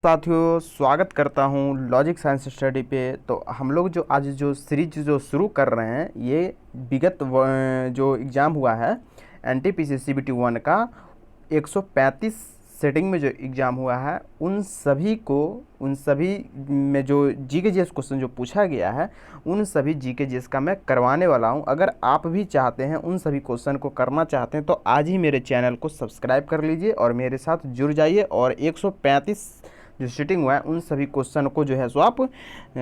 साथियों, स्वागत करता हूं लॉजिक साइंस स्टडी पे। तो हम लोग जो आज जो सीरीज जो शुरू कर रहे हैं, ये विगत जो एग्ज़ाम हुआ है एनटीपीसी सीबीटी 1 का 135 सेटिंग में जो एग्ज़ाम हुआ है उन सभी में जो जीके जीएस क्वेश्चन जो पूछा गया है उन सभी जीके जीएस का मैं करवाने वाला हूं। अगर आप भी चाहते हैं, उन सभी क्वेश्चन को करना चाहते हैं, तो आज ही मेरे चैनल को सब्सक्राइब कर लीजिए और मेरे साथ जुड़ जाइए और 135 जो सीटिंग हुआ है उन सभी क्वेश्चन को जो है सो आप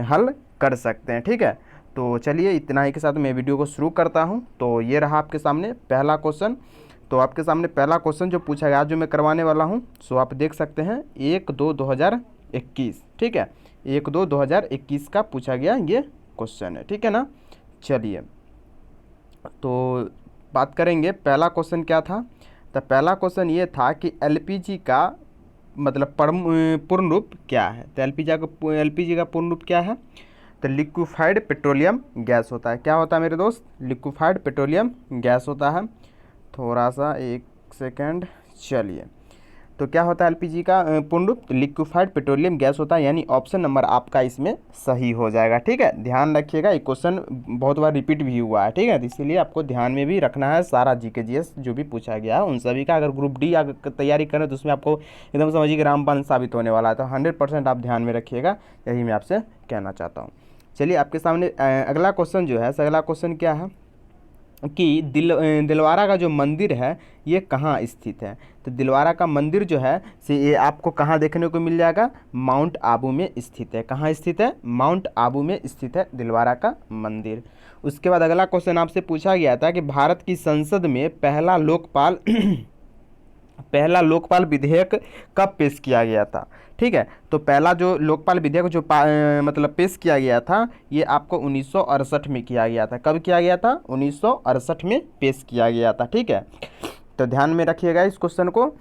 हल कर सकते हैं। ठीक है, तो चलिए इतना ही के साथ मैं वीडियो को शुरू करता हूं। तो ये रहा आपके सामने पहला क्वेश्चन। तो आपके सामने पहला क्वेश्चन जो पूछा गया, जो मैं करवाने वाला हूं, सो आप देख सकते हैं 1-2-2021। ठीक है, 1-2-2021 का पूछा गया ये क्वेश्चन है। ठीक है ना, चलिए तो बात करेंगे पहला क्वेश्चन क्या था। तो पहला क्वेश्चन ये था कि एलपीजी का मतलब पूर्ण रूप क्या है। तो एलपीजी का पूर्ण रूप क्या है? तो लिक्विफाइड पेट्रोलियम गैस होता है। क्या होता है मेरे दोस्त? लिक्विफाइड पेट्रोलियम गैस होता है। थोड़ा सा एक सेकंड, चलिए। तो क्या होता है एलपीजी का पूर्ण रूप? लिक्विफाइड पेट्रोलियम गैस होता है, यानी ऑप्शन नंबर आपका इसमें सही हो जाएगा। ठीक है, ध्यान रखिएगा, ये क्वेश्चन बहुत बार रिपीट भी हुआ है। ठीक है, तो इसीलिए आपको ध्यान में भी रखना है सारा जीके जीएस जो भी पूछा गया है उन सभी का। अगर ग्रुप डी अगर तैयारी करें तो उसमें आपको एकदम समझिए कि रामबाण साबित होने वाला है। तो 100% आप ध्यान में रखिएगा, यही मैं आपसे कहना चाहता हूँ। चलिए आपके सामने अगला क्वेश्चन जो है, अगला क्वेश्चन क्या है कि दिलवारा का जो मंदिर है ये कहाँ स्थित है। तो दिलवारा का मंदिर जो है से ये आपको कहाँ देखने को मिल जाएगा? माउंट आबू में स्थित है। कहाँ स्थित है? माउंट आबू में स्थित है दिलवारा का मंदिर। उसके बाद अगला क्वेश्चन आपसे पूछा गया था कि भारत की संसद में पहला लोकपाल विधेयक कब पेश किया गया था। ठीक है, तो पहला जो लोकपाल विधेयक जो मतलब पेश किया गया था, ये आपको 1968 में किया गया था। कब किया गया था? 1968 में पेश किया गया था। ठीक है, तो ध्यान में रखिएगा इस क्वेश्चन को।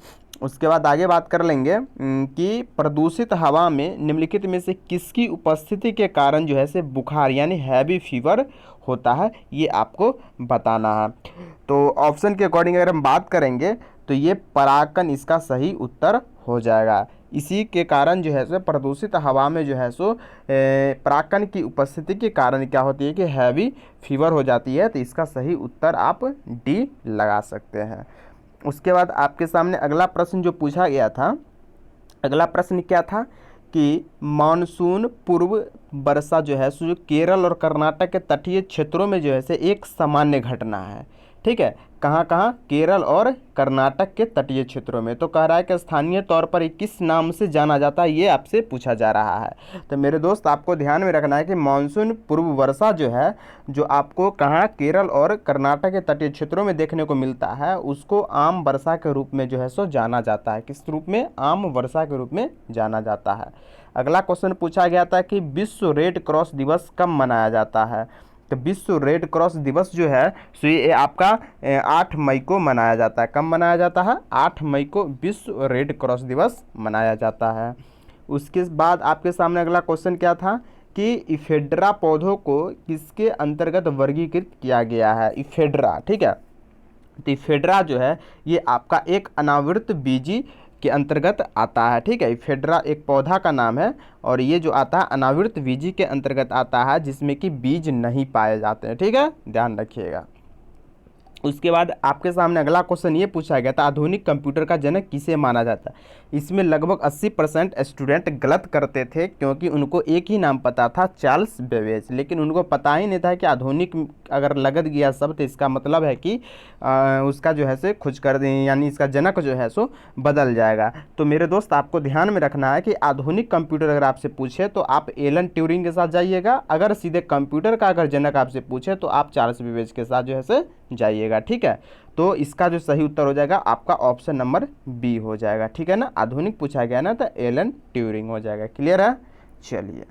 उसके बाद आगे बात कर लेंगे कि प्रदूषित हवा में निम्नलिखित में से किसकी उपस्थिति के कारण जो है से बुखार यानी हैवी फीवर होता है, ये आपको बताना है। तो ऑप्शन के अकॉर्डिंग अगर हम बात करेंगे तो ये परागकण इसका सही उत्तर हो जाएगा। इसी के कारण जो है सो प्रदूषित हवा में जो है सो परागकण की उपस्थिति के कारण क्या होती है कि हैवी फीवर हो जाती है। तो इसका सही उत्तर आप डी लगा सकते हैं। उसके बाद आपके सामने अगला प्रश्न जो पूछा गया था, अगला प्रश्न क्या था कि मानसून पूर्व वर्षा जो है सो केरल और कर्नाटक के तटीय क्षेत्रों में जो है से एक सामान्य घटना है। ठीक है, कहाँ कहाँ? केरल और कर्नाटक के तटीय क्षेत्रों में। तो कह रहा है कि स्थानीय तौर पर ये किस नाम से जाना जाता है, ये आपसे पूछा जा रहा है। तो मेरे दोस्त आपको ध्यान में रखना है कि मानसून पूर्व वर्षा जो है, जो आपको कहाँ केरल और कर्नाटक के तटीय क्षेत्रों में देखने को मिलता है, उसको आम वर्षा के रूप में जो है सो जाना जाता है। किस रूप में? आम वर्षा के रूप में जाना जाता है। अगला क्वेश्चन पूछा गया था कि विश्व रेड क्रॉस दिवस कब मनाया जाता है। तो विश्व रेड क्रॉस दिवस जो है सो ये आपका 8 मई को मनाया जाता है। कब मनाया जाता है? 8 मई को विश्व रेड क्रॉस दिवस मनाया जाता है। उसके बाद आपके सामने अगला क्वेश्चन क्या था कि इफेड्रा पौधों को किसके अंतर्गत वर्गीकृत किया गया है? इफेड्रा, ठीक है, तो इफेड्रा जो है ये आपका एक अनावृत बीजी के अंतर्गत आता है। ठीक है, इफेड्रा एक पौधा का नाम है और ये जो आता है अनावृत बीजी के अंतर्गत आता है, जिसमें कि बीज नहीं पाए जाते हैं। ठीक है, ध्यान रखिएगा। उसके बाद आपके सामने अगला क्वेश्चन ये पूछा गया था, आधुनिक कंप्यूटर का जनक किसे माना जाता है। इसमें लगभग 80% स्टूडेंट गलत करते थे, क्योंकि उनको एक ही नाम पता था, चार्ल्स बेबेज। लेकिन उनको पता ही नहीं था कि आधुनिक अगर लगत गया शब्द तो इसका मतलब है कि उसका जो है से खोज कर दें, यानी इसका जनक जो है सो बदल जाएगा। तो मेरे दोस्त आपको ध्यान में रखना है कि आधुनिक कंप्यूटर अगर आपसे पूछे तो आप एलन ट्यूरिंग के साथ जाइएगा। अगर सीधे कंप्यूटर का अगर जनक आपसे पूछे तो आप चार्ल्स बेबेज के साथ जो है से जाइएगा। ठीक है, तो इसका जो सही उत्तर हो जाएगा आपका ऑप्शन नंबर बी हो जाएगा। ठीक है ना, आधुनिक पूछा गया ना, तो एलन ट्यूरिंग हो जाएगा। क्लियर है? चलिए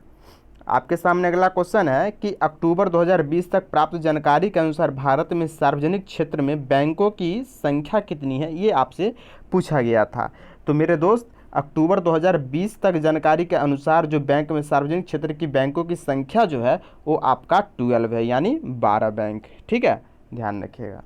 आपके सामने अगला क्वेश्चन है कि अक्टूबर 2020 तक प्राप्त जानकारी के अनुसार भारत में सार्वजनिक क्षेत्र में बैंकों की संख्या कितनी है, ये आपसे पूछा गया था। तो मेरे दोस्त अक्टूबर 2020 तक जानकारी के अनुसार जो बैंक में सार्वजनिक क्षेत्र की बैंकों की संख्या जो है वो आपका 12 है, यानी 12 बैंक। ठीक है, ध्यान रखिएगा।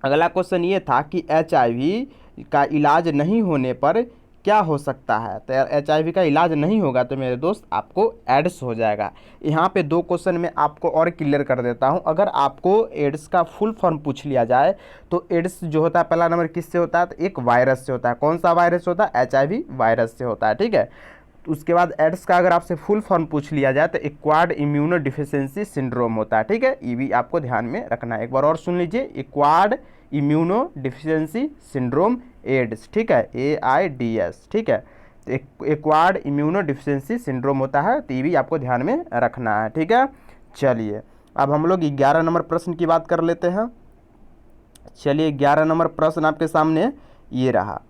अगला क्वेश्चन ये था कि HIV का इलाज नहीं होने पर क्या हो सकता है? तो HIV का इलाज नहीं होगा तो मेरे दोस्त आपको एड्स हो जाएगा। यहाँ पे 2 क्वेश्चन में आपको और क्लियर कर देता हूँ। अगर आपको एड्स का फुल फॉर्म पूछ लिया जाए तो एड्स जो होता है पहला नंबर किससे होता है? तो एक वायरस से होता है। कौन सा वायरस होता है? HIV वायरस से होता है, ठीक है। तो उसके बाद एड्स का अगर आपसे फुल फॉर्म पूछ लिया जाए तो एक्वायर्ड इम्यूनो डिफिशियंसी सिंड्रोम होता है, ठीक है। ये भी आपको ध्यान में रखना है। एक बार और सुन लीजिए, acquired immuno deficiency syndrome AIDS, ठीक है, AIDS, ठीक है। तो एक्वायर्ड इम्यूनो डिफिशियंसी सिंड्रोम होता है, तो ये भी आपको ध्यान में रखना है, ठीक है। चलिए अब हम लोग 11 नंबर प्रश्न की बात कर लेते हैं। चलिए 11 नंबर प्रश्न आपके सामने ये रहा।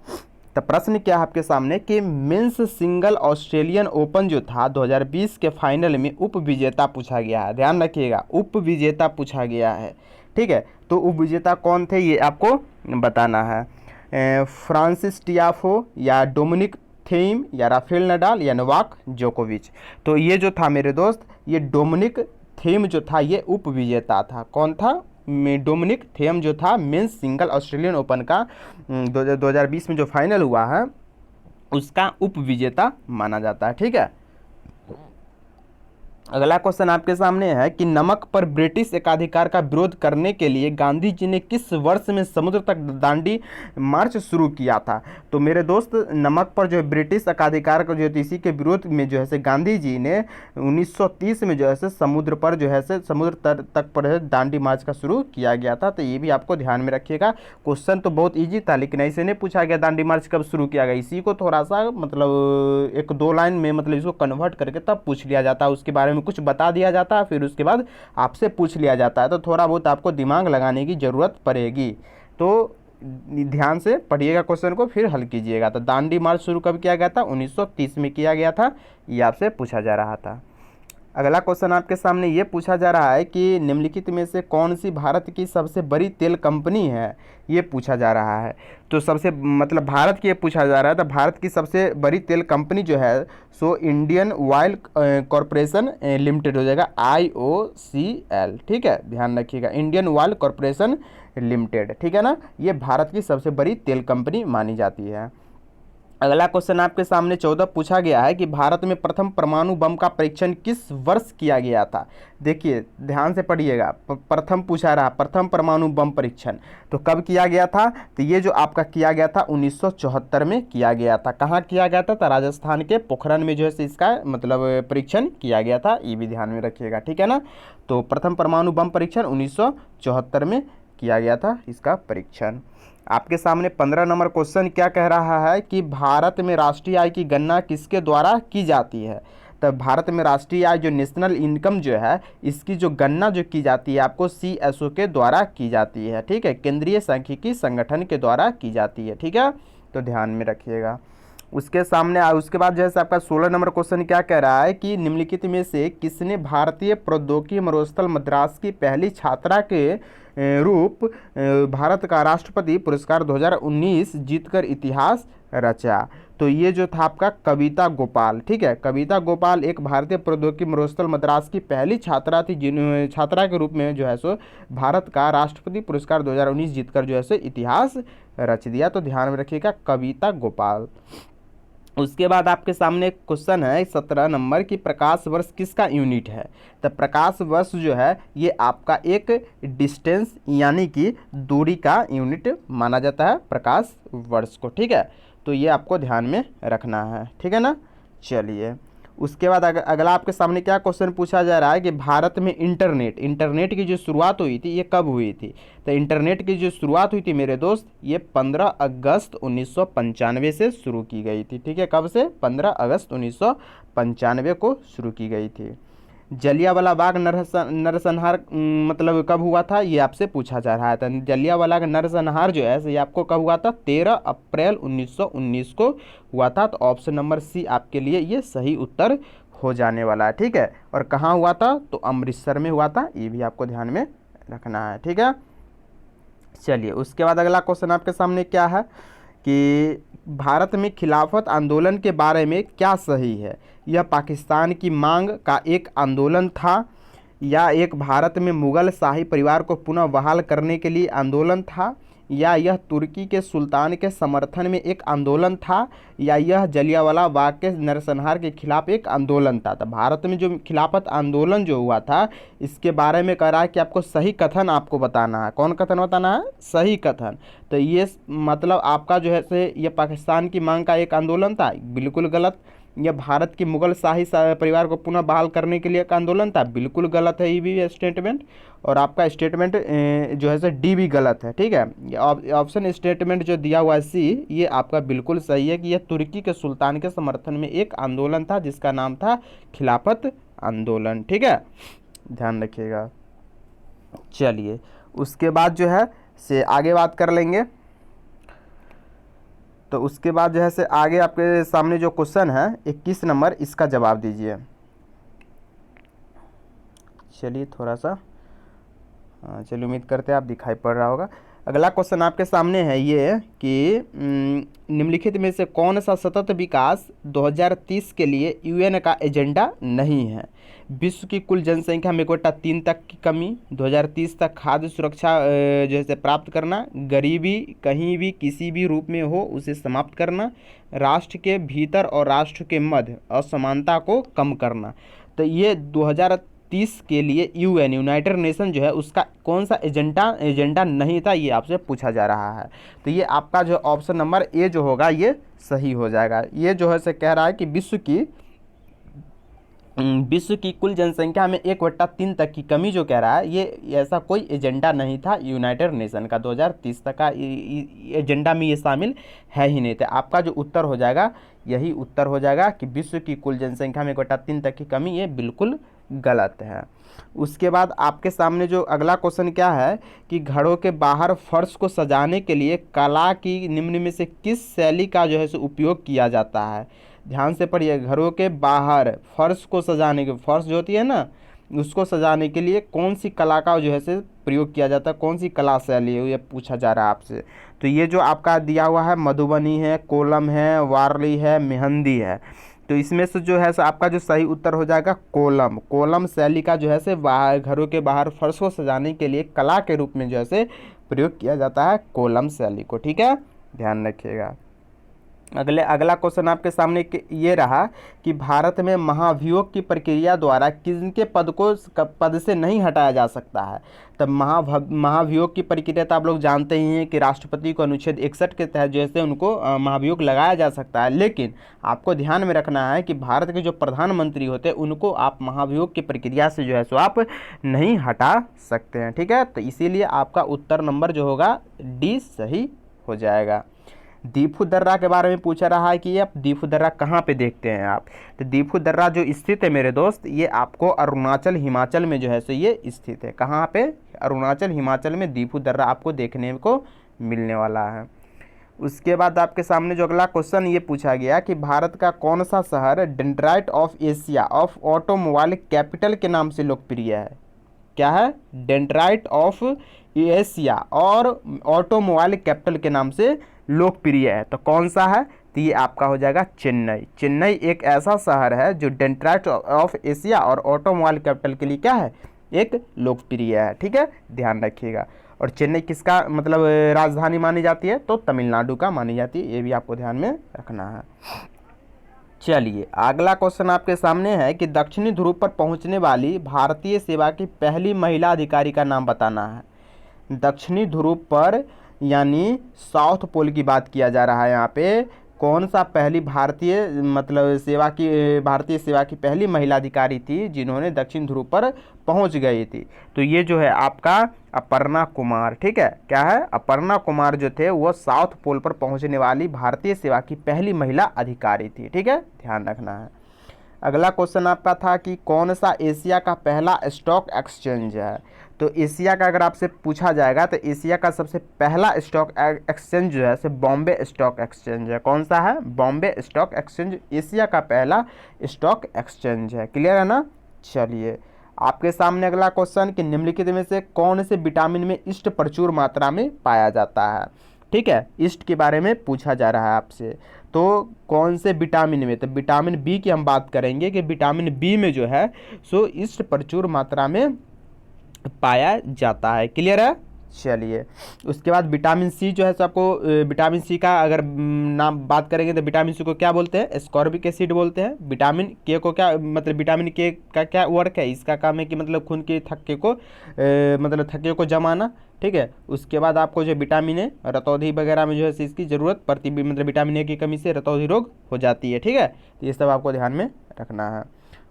तो प्रश्न क्या है आपके सामने कि मेंस सिंगल ऑस्ट्रेलियन ओपन जो था 2020 के फाइनल में उप विजेता पूछा गया है। ध्यान रखिएगा, उप विजेता पूछा गया है, ठीक है। तो उप विजेता कौन थे ये आपको बताना है। फ्रांसिस टियाफो या डोमिनिक थीम या राफेल नडाल या नोवाक जोकोविच। तो ये जो था मेरे दोस्त, ये डोमिनिक थीम जो था ये उप विजेता था। कौन था? डोमिनिक थीम जो था मेंस सिंगल ऑस्ट्रेलियन ओपन का 2020 में जो फाइनल हुआ है उसका उप विजेता माना जाता है, ठीक है। अगला क्वेश्चन आपके सामने है कि नमक पर ब्रिटिश एकाधिकार का विरोध करने के लिए गांधी जी ने किस वर्ष में समुद्र तक दांडी मार्च शुरू किया था? तो मेरे दोस्त नमक पर जो है ब्रिटिश एकाधिकार का जो है इसी के विरोध में जो है से गांधी जी ने 1930 में जो है से समुद्र पर जो है से समुद्र तक पर दांडी मार्च का शुरू किया गया था। तो ये भी आपको ध्यान में रखिएगा। क्वेश्चन तो बहुत ईजी था लेकिन ऐसे नहीं पूछा गया दांडी मार्च कब शुरू किया गया। इसी को थोड़ा सा मतलब 1-2 लाइन में मतलब इसको कन्वर्ट करके तब पूछ लिया जाता है, उसके बारे में कुछ बता दिया जाता है, फिर उसके बाद आपसे पूछ लिया जाता है। तो थोड़ा बहुत आपको दिमाग लगाने की ज़रूरत पड़ेगी, तो ध्यान से पढ़िएगा क्वेश्चन को, फिर हल कीजिएगा। तो दांडी मार्च शुरू कब किया गया था? 1930 में किया गया था, ये आपसे पूछा जा रहा था। अगला क्वेश्चन आपके सामने ये पूछा जा रहा है कि निम्नलिखित में से कौन सी भारत की सबसे बड़ी तेल कंपनी है? ये पूछा जा रहा है। तो सबसे मतलब भारत की ये पूछा जा रहा है, तो भारत की सबसे बड़ी तेल कंपनी जो है so Indian oil corporation limited हो जाएगा, IOCL, ठीक है। ध्यान रखिएगा, इंडियन ऑयल कॉरपोरेशन लिमिटेड, ठीक है ना। ये भारत की सबसे बड़ी तेल कंपनी मानी जाती है। अगला क्वेश्चन आपके सामने 14 पूछा गया है कि भारत में प्रथम परमाणु बम का परीक्षण किस वर्ष किया गया था? देखिए ध्यान से पढ़िएगा, प्रथम पूछा रहा, प्रथम परमाणु बम परीक्षण तो कब किया गया था? तो ये जो आपका किया गया था 1974 में किया गया था। कहाँ किया गया था? तो राजस्थान के पोखरण में जो है इसका मतलब परीक्षण किया गया था, ये भी ध्यान में रखिएगा, ठीक है ना। तो प्रथम परमाणु बम परीक्षण 1974 में किया गया था इसका परीक्षण। आपके सामने 15 नंबर क्वेश्चन क्या कह रहा है कि भारत में राष्ट्रीय आय की गणना किसके द्वारा की जाती है? तो भारत में राष्ट्रीय आय जो नेशनल इनकम जो है इसकी जो गणना जो की जाती है आपको CSO के द्वारा की जाती है, ठीक है, केंद्रीय सांख्यिकी संगठन के द्वारा की जाती है, ठीक है। तो ध्यान में रखिएगा। उसके बाद जैसे आपका 16 नंबर क्वेश्चन क्या कह रहा है कि निम्नलिखित में से किसने भारतीय प्रौद्योगिकी मरुस्थल मद्रास की पहली छात्रा के रूप भारत का राष्ट्रपति पुरस्कार 2019 जीतकर इतिहास रचा? तो ये जो था आपका कविता गोपाल, ठीक है। कविता गोपाल एक भारतीय प्रौद्योगिकी मरुस्थल मद्रास की पहली छात्रा थी जिन्होंने छात्रा के रूप में जो है सो भारत का राष्ट्रपति पुरस्कार 2019 जीतकर जो है सो इतिहास रच दिया। तो ध्यान में रखिएगा, कविता गोपाल। उसके बाद आपके सामने एक क्वेश्चन है 17 नंबर की प्रकाश वर्ष किसका यूनिट है? तो प्रकाश वर्ष जो है ये आपका एक डिस्टेंस यानी कि दूरी का यूनिट माना जाता है प्रकाश वर्ष को, ठीक है। तो ये आपको ध्यान में रखना है, ठीक है ना। चलिए उसके बाद अगला आपके सामने क्या क्वेश्चन पूछा जा रहा है कि भारत में इंटरनेट की जो शुरुआत हुई थी ये कब हुई थी? तो इंटरनेट की जो शुरुआत हुई थी मेरे दोस्त ये 15 अगस्त 1995 से शुरू की गई थी, ठीक है। कब से? 15 अगस्त 1995 को शुरू की गई थी। जलियांवाला बाग नरसंहार मतलब कब हुआ था ये आपसे पूछा जा रहा है। तो जलियांवाला का नरसंहार जो है ये आपको कब हुआ था? 13 अप्रैल 1919 को हुआ था। तो ऑप्शन नंबर सी आपके लिए ये सही उत्तर हो जाने वाला है, ठीक है। और कहाँ हुआ था? तो अमृतसर में हुआ था, ये भी आपको ध्यान में रखना है, ठीक है। चलिए उसके बाद अगला क्वेश्चन आपके सामने क्या है कि भारत में खिलाफत आंदोलन के बारे में क्या सही है? यह पाकिस्तान की मांग का एक आंदोलन था या एक भारत में मुगल शाही परिवार को पुनः बहाल करने के लिए आंदोलन था या यह तुर्की के सुल्तान के समर्थन में एक आंदोलन था, या यह जलियांवाला बाग के नरसंहार के खिलाफ एक आंदोलन था। तो भारत में जो खिलाफत आंदोलन जो हुआ था, इसके बारे में कह रहा है कि आपको सही कथन आपको बताना है। कौन कथन बताना है? सही कथन। तो ये मतलब आपका जो है से ये पाकिस्तान की मांग का एक आंदोलन था, बिल्कुल गलत। यह भारत की मुगल शाही परिवार को पुनः बहाल करने के लिए एक आंदोलन था, बिल्कुल गलत है ये भी स्टेटमेंट। और आपका स्टेटमेंट जो है सो डी भी गलत है, ठीक है। ऑप्शन स्टेटमेंट जो दिया हुआ है सी, ये आपका बिल्कुल सही है कि यह तुर्की के सुल्तान के समर्थन में एक आंदोलन था जिसका नाम था खिलाफत आंदोलन, ठीक है, ध्यान रखिएगा। चलिए उसके बाद जो है से आगे बात कर लेंगे। तो उसके बाद जो है से आगे आपके सामने जो क्वेश्चन है 21 नंबर, इसका जवाब दीजिए। चलिए थोड़ा सा, चलिए उम्मीद करते हैं आप दिखाई पड़ रहा होगा। अगला क्वेश्चन आपके सामने है ये कि निम्नलिखित में से कौन सा सतत विकास 2030 के लिए यूएन का एजेंडा नहीं है? विश्व की कुल जनसंख्या में 1/3 तक की कमी, 2030 तक खाद्य सुरक्षा जो है प्राप्त करना, गरीबी कहीं भी किसी भी रूप में हो उसे समाप्त करना, राष्ट्र के भीतर और राष्ट्र के मध्य असमानता को कम करना। तो ये 2030 के लिए यूएन यूनाइटेड नेशन जो है उसका कौन सा एजेंडा नहीं था, ये आपसे पूछा जा रहा है। तो ये आपका जो ऑप्शन नंबर ए जो होगा ये सही हो जाएगा। ये जो है से कह रहा है कि विश्व की कुल जनसंख्या में 1/3 तक की कमी जो कह रहा है, ये ऐसा कोई एजेंडा नहीं था यूनाइटेड नेशन का। 2030 तक का एजेंडा में ये शामिल है ही नहीं। तो आपका जो उत्तर हो जाएगा, यही उत्तर हो जाएगा कि विश्व की कुल जनसंख्या में 1/3 तक की कमी, ये बिल्कुल गलत है। उसके बाद आपके सामने जो अगला क्वेश्चन क्या है कि घरों के बाहर फर्श को सजाने के लिए कला की निम्न में से किस शैली का जो है सो उपयोग किया जाता है? ध्यान से पढ़िए। घरों के बाहर फर्श को सजाने के, फर्श जो होती है ना, उसको सजाने के लिए कौन सी कला का जो है से प्रयोग किया जाता है, कौन सी कला शैली है, ये पूछा जा रहा है आपसे। तो ये जो आपका दिया हुआ है मधुबनी है, कोलम है, वारली है, मेहंदी है। तो इसमें से जो है आपका जो सही उत्तर हो जाएगा कोलम। कोलम शैली का जो है से बाहर, घरों के बाहर फर्श को सजाने के लिए कला के रूप में जो है से प्रयोग किया जाता है कोलम शैली को, ठीक है, ध्यान रखिएगा। अगला क्वेश्चन आपके सामने ये रहा कि भारत में महाभियोग की प्रक्रिया द्वारा किसके पद से नहीं हटाया जा सकता है? तब महाभियोग की प्रक्रिया तो आप लोग जानते ही हैं कि राष्ट्रपति को अनुच्छेद 61 के तहत जैसे उनको महाभियोग लगाया जा सकता है, लेकिन आपको ध्यान में रखना है कि भारत के जो प्रधानमंत्री होते हैं उनको आप महाभियोग की प्रक्रिया से जो है सो आप नहीं हटा सकते हैं, ठीक है। तो इसीलिए आपका उत्तर नंबर जो होगा डी सही हो जाएगा। दीफू दर्रा के बारे में पूछा रहा है कि आप दीफू दर्रा कहाँ पे देखते हैं आप? तो दीफू दर्रा जो स्थित है मेरे दोस्त, ये आपको अरुणाचल हिमाचल में जो है सो ये स्थित है। कहाँ पे? अरुणाचल हिमाचल में दीफू दर्रा आपको देखने को मिलने वाला है। उसके बाद आपके सामने जो अगला क्वेश्चन ये पूछा गया कि भारत का कौन सा शहर dendrite of Asia of automobile capital के नाम से लोकप्रिय है? क्या है? डेंड्राइट ऑफ एशिया और ऑटोमोबाइल कैपिटल के नाम से लोकप्रिय है। तो कौन सा है? तो ये आपका हो जाएगा चेन्नई। चेन्नई एक ऐसा शहर है जो डेंड्राइट ऑफ एशिया और ऑटोमोबाइल कैपिटल के लिए क्या है? एक लोकप्रिय है, ठीक है, ध्यान रखिएगा। और चेन्नई किसका मतलब राजधानी मानी जाती है? तो तमिलनाडु का मानी जाती है, ये भी आपको ध्यान में रखना है। चलिए अगला क्वेश्चन आपके सामने है कि दक्षिणी ध्रुव पर पहुंचने वाली भारतीय सेवा की पहली महिला अधिकारी का नाम बताना है। दक्षिणी ध्रुव पर यानी साउथ पोल की बात किया जा रहा है यहाँ पे। कौन सा पहली भारतीय सेवा की पहली महिला अधिकारी थी जिन्होंने दक्षिण ध्रुव पर पहुंच गई थी? तो ये जो है आपका अपर्णा कुमार, ठीक है। क्या है? अपर्णा कुमार जो थे वो साउथ पोल पर पहुंचने वाली भारतीय सेवा की पहली महिला अधिकारी थी, ठीक है, ध्यान रखना है। अगला क्वेश्चन आपका था कि कौन सा एशिया का पहला स्टॉक एक्सचेंज है? तो एशिया का अगर आपसे पूछा जाएगा तो एशिया का सबसे पहला स्टॉक एक्सचेंज जो है बॉम्बे स्टॉक एक्सचेंज है। कौन सा है? बॉम्बे स्टॉक एक्सचेंज एशिया का पहला स्टॉक एक्सचेंज है। क्लियर है ना? चलिए आपके सामने अगला क्वेश्चन कि निम्नलिखित में से कौन से विटामिन में ईस्ट प्रचुर मात्रा में पाया जाता है? ठीक है, ईस्ट के बारे में पूछा जा रहा है आपसे। तो कौन से विटामिन में? तो विटामिन बी की हम बात करेंगे कि विटामिन बी में जो है सो ईस्ट प्रचुर मात्रा में पाया जाता है। क्लियर है? चलिए, उसके बाद विटामिन सी जो है सो आपको विटामिन सी का अगर नाम बात करेंगे तो विटामिन सी को क्या बोलते हैं, एस्कॉर्बिक एसिड बोलते हैं। विटामिन के को क्या मतलब विटामिन के का क्या वर्क है, इसका काम है कि मतलब खून के थक्के को मतलब थक्के को जमाना, ठीक है। उसके बाद आपको जो विटामिन ए रतौंधी वगैरह में जो है इसकी ज़रूरत पड़ती, मतलब विटामिन ए की कमी से रतौंधी रोग हो जाती है, ठीक है। तो ये सब आपको ध्यान में रखना है।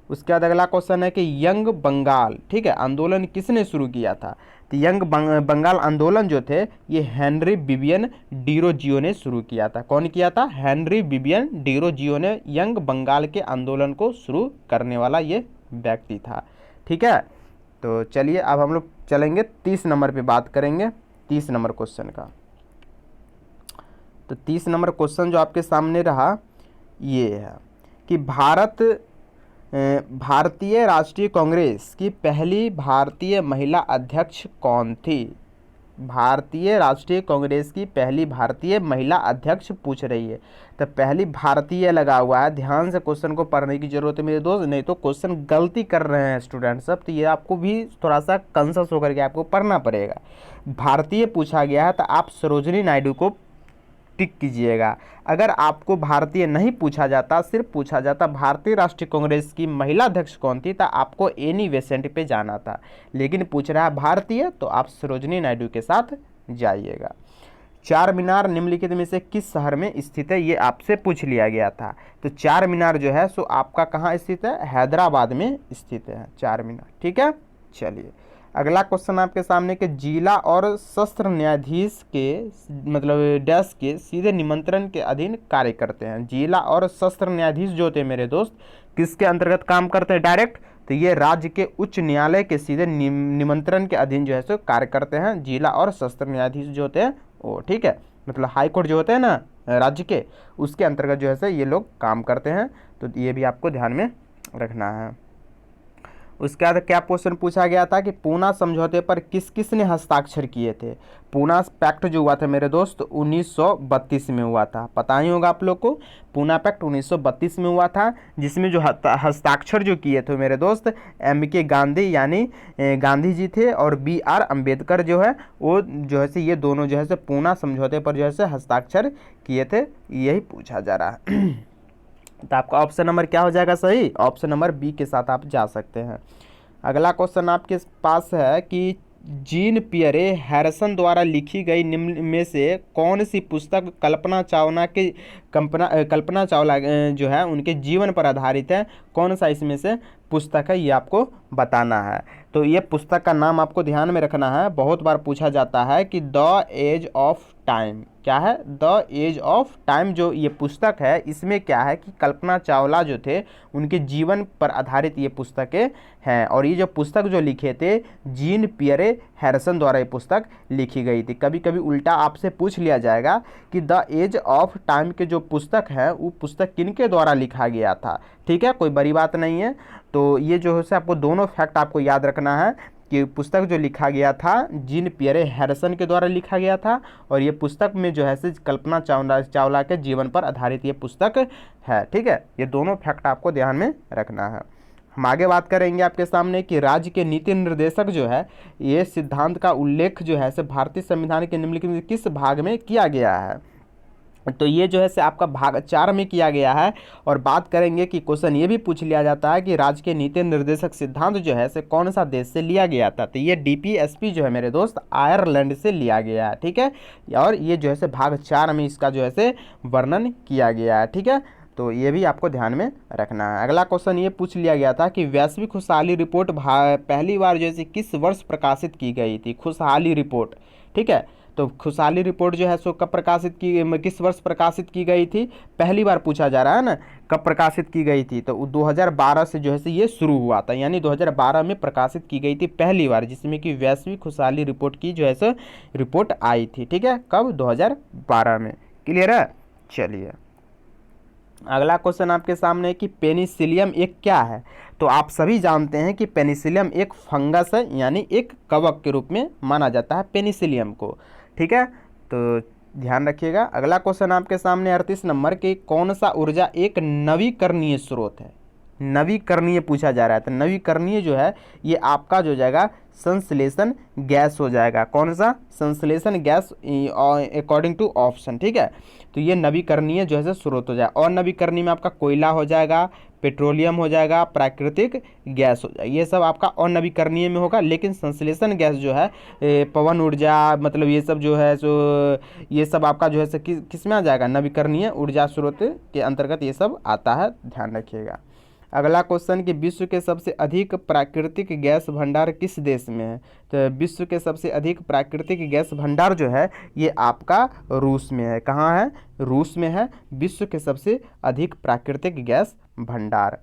उसके बाद अगला क्वेश्चन है कि यंग बंगाल, ठीक है, आंदोलन किसने शुरू किया था। तो यंग बंगाल आंदोलन जो थे ये हेनरी विवियन डिरोजियो ने शुरू किया था। कौन किया था, हेनरी विवियन डिरोजियो ने यंग बंगाल के आंदोलन को शुरू करने वाला ये व्यक्ति था, ठीक है। तो चलिए अब हम लोग चलेंगे 30 नंबर पे बात करेंगे, 30 नंबर क्वेश्चन का। तो 30 नंबर क्वेश्चन जो आपके सामने रहा ये है कि भारतीय राष्ट्रीय कांग्रेस की पहली भारतीय महिला अध्यक्ष कौन थी। भारतीय राष्ट्रीय कांग्रेस की पहली भारतीय महिला अध्यक्ष पूछ रही है। तो पहली भारतीय लगा हुआ है, ध्यान से क्वेश्चन को पढ़ने की जरूरत है मेरे दोस्त, नहीं तो क्वेश्चन गलती कर रहे हैं स्टूडेंट सब, तो ये आपको भी थोड़ा सा कंसस होकर के आपको पढ़ना पड़ेगा। भारतीय पूछा गया है तो आप सरोजिनी नायडू को टिक कीजिएगा। अगर आपको भारतीय नहीं पूछा जाता, सिर्फ पूछा जाता भारतीय राष्ट्रीय कांग्रेस की महिला अध्यक्ष कौन थी, तो आपको एनी बेसेंट पे जाना था, लेकिन पूछ रहा है भारतीय, तो आप सरोजिनी नायडू के साथ जाइएगा। चार मीनार निम्नलिखित में से किस शहर में स्थित है, ये आपसे पूछ लिया गया था। तो चार मीनार जो है सो आपका कहाँ स्थित है, हैदराबाद में स्थित है चार मीनार, ठीक है। चलिए अगला क्वेश्चन आपके सामने के जिला और सत्र न्यायाधीश के मतलब डैश के सीधे निमंत्रण के अधीन कार्य करते हैं। जिला और सत्र न्यायाधीश जो होते हैं मेरे दोस्त किसके अंतर्गत काम करते हैं डायरेक्ट, तो ये राज्य के उच्च न्यायालय के सीधे निमंत्रण के अधीन जो है सो कार्य करते हैं जिला और सत्र न्यायाधीश जो होते हैं वो, ठीक है। मतलब हाई कोर्ट जो होते हैं ना राज्य के, उसके अंतर्गत जो है सो ये लोग काम करते हैं, तो ये भी आपको ध्यान में रखना है। उसके बाद क्या क्वेश्चन पूछा गया था कि पूना समझौते पर किस किस ने हस्ताक्षर किए थे। पूना पैक्ट जो हुआ था मेरे दोस्त 1932 में हुआ था, पता ही होगा आप लोग को। पूना पैक्ट 1932 में हुआ था, जिसमें जो हस्ताक्षर जो किए थे मेरे दोस्त MK गांधी यानी गांधी जी थे, और BR अम्बेडकर जो है वो जो है से ये दोनों जो है से पूना समझौते पर जो है से हस्ताक्षर किए थे, यही पूछा जा रहा है। तो आपका ऑप्शन नंबर क्या हो जाएगा सही, ऑप्शन नंबर बी के साथ आप जा सकते हैं। अगला क्वेश्चन आपके पास है कि जीन पियरे हैरिसन द्वारा लिखी गई निम्न में से कौन सी पुस्तक कल्पना चावला जो है उनके जीवन पर आधारित है, कौन सा इसमें से पुस्तक है, ये आपको बताना है। तो ये पुस्तक का नाम आपको ध्यान में रखना है, बहुत बार पूछा जाता है कि द एज ऑफ टाइम, क्या है, द एज ऑफ टाइम जो ये पुस्तक है इसमें क्या है कि कल्पना चावला जो थे उनके जीवन पर आधारित ये पुस्तकें हैं, और ये जो पुस्तक जो लिखे थे जीन पियरे हैरिसन द्वारा ये पुस्तक लिखी गई थी। कभी कभी उल्टा आपसे पूछ लिया जाएगा कि द एज ऑफ टाइम के जो पुस्तक है वो पुस्तक किनके द्वारा लिखा गया था, ठीक है, कोई बड़ी बात नहीं है। तो ये जो है आपको दोनों फैक्ट आपको याद रखना है कि पुस्तक जो लिखा गया था जीन पियरे हैरिसन के द्वारा लिखा गया था, और ये पुस्तक में जो है कल्पना चावला के जीवन पर आधारित ये पुस्तक है, ठीक है। ये दोनों फैक्ट आपको ध्यान में रखना है। हम आगे बात करेंगे आपके सामने कि राज्य के नीति निर्देशक जो है ये सिद्धांत का उल्लेख जो है भारतीय संविधान के निम्नलिखित में किस भाग में किया गया है। तो ये जो है से आपका भाग 4 में किया गया है। और बात करेंगे कि क्वेश्चन ये भी पूछ लिया जाता है कि राज्य के नीति निर्देशक सिद्धांत जो है से कौन सा देश से लिया गया था। तो ये DPSP जो है मेरे दोस्त आयरलैंड से लिया गया है, ठीक है। और ये जो है से भाग 4 में इसका जो है से वर्णन किया गया है, ठीक है। तो ये भी आपको ध्यान में रखना है। अगला क्वेश्चन ये पूछ लिया गया था कि वैश्विक खुशहाली रिपोर्ट पहली बार जैसे किस वर्ष प्रकाशित की गई थी, खुशहाली रिपोर्ट, ठीक है। तो खुशहाली रिपोर्ट जो है सो कब प्रकाशित की, किस वर्ष प्रकाशित की गई थी, पहली बार पूछा जा रहा है ना, कब प्रकाशित की गई थी। तो 2012 से जो है से ये शुरू हुआ था, यानी 2012 में प्रकाशित की गई थी पहली बार, जिसमें कि वैश्विक खुशहाली रिपोर्ट की जो है सो रिपोर्ट आई थी, ठीक है, कब, 2012 में। क्लियर है। चलिए अगला क्वेश्चन आपके सामने है कि पेनिसिलियम एक क्या है। तो आप सभी जानते हैं कि पेनिसिलियम एक फंगस है, यानी एक कवक के रूप में माना जाता है पेनिसिलियम को, ठीक है। तो ध्यान रखिएगा। अगला क्वेश्चन आपके सामने 38 नंबर के कौन सा ऊर्जा एक नवीकरणीय स्रोत है। नवीकरणीय पूछा जा रहा है, तो नवीकरणीय जो है ये आपका जो हो जाएगा संश्लेषण गैस हो जाएगा। कौन सा? संश्लेषण गैस अकॉर्डिंग टू ऑप्शन, ठीक है। तो ये नवीकरणीय जो है स्रोत हो जाएगा। और नवीकरणीय में आपका कोयला हो जाएगा, पेट्रोलियम हो जाएगा, प्राकृतिक गैस हो जाएगा, ये सब आपका अनवीकरणीय में होगा। लेकिन संश्लेषण गैस जो है पवन ऊर्जा, मतलब ये सब जो है सो ये सब आपका जो है सो किस में आ जाएगा? नवीकरणीय ऊर्जा स्रोत के अंतर्गत ये सब आता है, ध्यान रखिएगा। अगला क्वेश्चन कि विश्व के सबसे अधिक प्राकृतिक गैस भंडार किस देश में है? तो विश्व के सबसे अधिक प्राकृतिक गैस भंडार जो है ये आपका रूस में है। कहाँ है? रूस में है विश्व के सबसे अधिक प्राकृतिक गैस भंडार।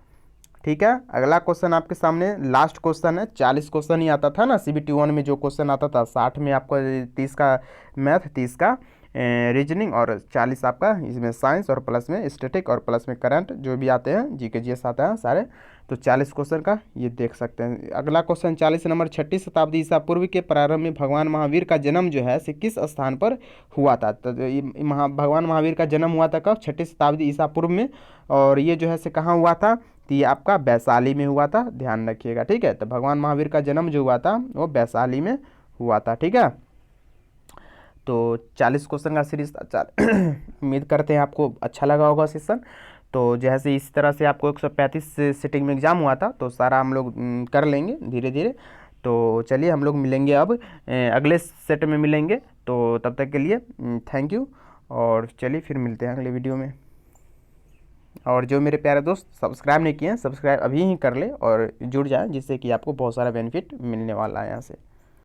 ठीक है, अगला क्वेश्चन आपके सामने लास्ट क्वेश्चन है। 40 क्वेश्चन ही आता था ना CBT 1 में, जो क्वेश्चन आता था 60 में आपको 30 का मैथ, 30 का रीजनिंग और 40 आपका इसमें साइंस और प्लस में स्टैटिक और प्लस में करंट जो भी आते हैं, GK GS आता है सारे। तो 40 क्वेश्चन का ये देख सकते हैं। अगला क्वेश्चन 40 नंबर, 6ठी शताब्दी ईसा पूर्व के प्रारंभ में भगवान महावीर का जन्म जो है से किस स्थान पर हुआ था? तो भगवान महावीर का जन्म हुआ था कब? 6ठी शताब्दी ईसा पूर्व में। और ये जो है से कहाँ हुआ था? तो ये आपका वैशाली में हुआ था, ध्यान रखिएगा, ठीक है। तो भगवान महावीर का जन्म जो हुआ था वो वैशाली में हुआ था, ठीक है। तो 40 क्वेश्चन का सीरीज उम्मीद करते हैं आपको अच्छा लगा होगा सेशन। तो जैसे इस तरह से आपको 135 सिटिंग में एग्ज़ाम हुआ था, तो सारा हम लोग कर लेंगे धीरे धीरे। तो चलिए हम लोग मिलेंगे अब अगले सेट में मिलेंगे। तो तब तक के लिए थैंक यू, और चलिए फिर मिलते हैं अगले वीडियो में। और जो मेरे प्यारे दोस्त सब्सक्राइब नहीं किए हैं, सब्सक्राइब अभी ही कर ले और जुड़ जाएं, जिससे कि आपको बहुत सारा बेनिफिट मिलने वाला है यहाँ से।